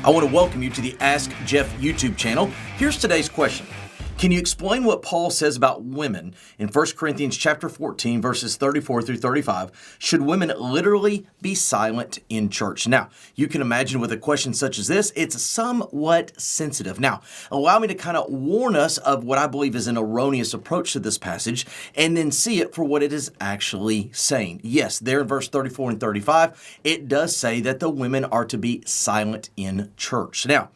I want to welcome you to the Ask Jeff YouTube channel. Here's today's question. Can you explain what Paul says about women in 1 Corinthians chapter 14, verses 34 through 35? Should women literally be silent in church? Now, you can imagine with a question such as this, it's somewhat sensitive. Now, allow me to kind of warn us of what I believe is an erroneous approach to this passage and then see it for what it is actually saying. Yes, there in verse 34 and 35, it does say that the women are to be silent in church. Now,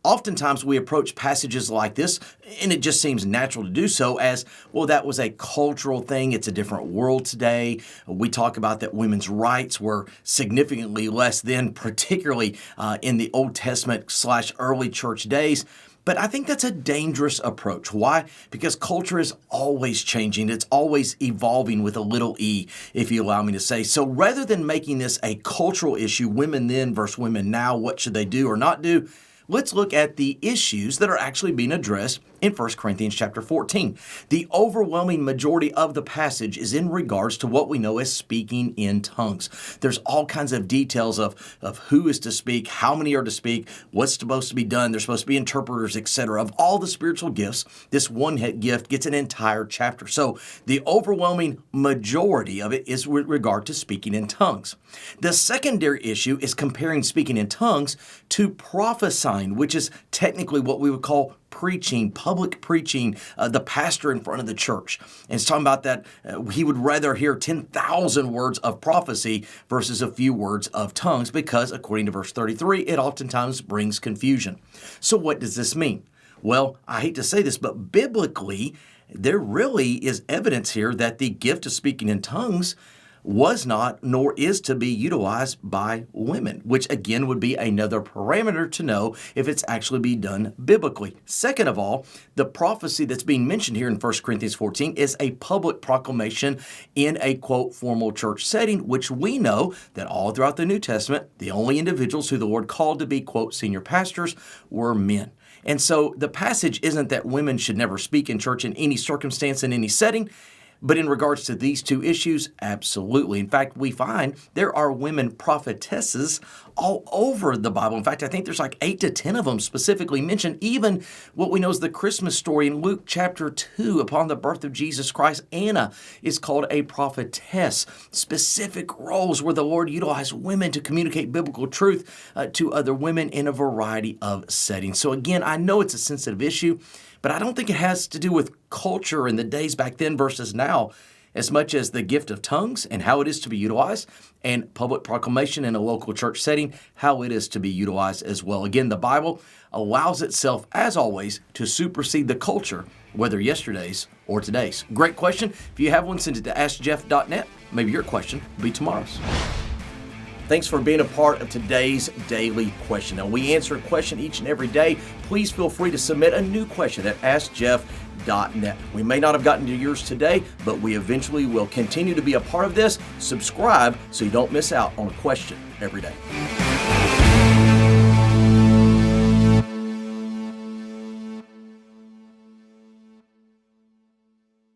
oftentimes we approach passages like this, and it just seems natural to do so as, well, that was a cultural thing. It's a different world today. We talk about that women's rights were significantly less then, particularly in the Old Testament / early church days. But I think that's a dangerous approach. Why? Because culture is always changing. It's always evolving with a little e, if you allow me to say. So rather than making this a cultural issue, women then versus women now, what should they do or not do? Let's look at the issues that are actually being addressed in 1 Corinthians chapter 14. The overwhelming majority of the passage is in regards to what we know as speaking in tongues. There's all kinds of details of who is to speak, how many are to speak, what's supposed to be done. There's supposed to be interpreters, etc. Of all the spiritual gifts, this one gift gets an entire chapter. So the overwhelming majority of it is with regard to speaking in tongues. The secondary issue is comparing speaking in tongues to prophesying, which is technically what we would call preaching, public preaching, the pastor in front of the church. And it's talking about that he would rather hear 10,000 words of prophecy versus a few words of tongues because, according to verse 33, it oftentimes brings confusion. So what does this mean? Well, I hate to say this, but biblically, there really is evidence here that the gift of speaking in tongues was not nor is to be utilized by women, which again would be another parameter to know if it's actually be done biblically. Second of all, the prophecy that's being mentioned here in 1 Corinthians 14 is a public proclamation in a, quote, formal church setting, which we know that all throughout the New Testament, the only individuals who the Lord called to be, quote, senior pastors were men. And so the passage isn't that women should never speak in church in any circumstance, in any setting. But in regards to these two issues, absolutely. In fact, we find there are women prophetesses all over the Bible. In fact, I think there's like 8 to 10 of them specifically mentioned. Even what we know is the Christmas story in Luke chapter 2, upon the birth of Jesus Christ, Anna is called a prophetess. Specific roles where the Lord utilized women to communicate biblical truth to other women in a variety of settings. So again, I know it's a sensitive issue, but I don't think it has to do with culture in the days back then versus now, as much as the gift of tongues and how it is to be utilized, and public proclamation in a local church setting, how it is to be utilized as well. Again, the Bible allows itself, as always, to supersede the culture, whether yesterday's or today's. Great question. If you have one, send it to askjeff.net. Maybe your question will be tomorrow's. Thanks for being a part of today's daily question. Now, we answer a question each and every day. Please feel free to submit a new question at askjeff.net. We may not have gotten to yours today, but we eventually will continue to be a part of this. Subscribe so you don't miss out on a question every day.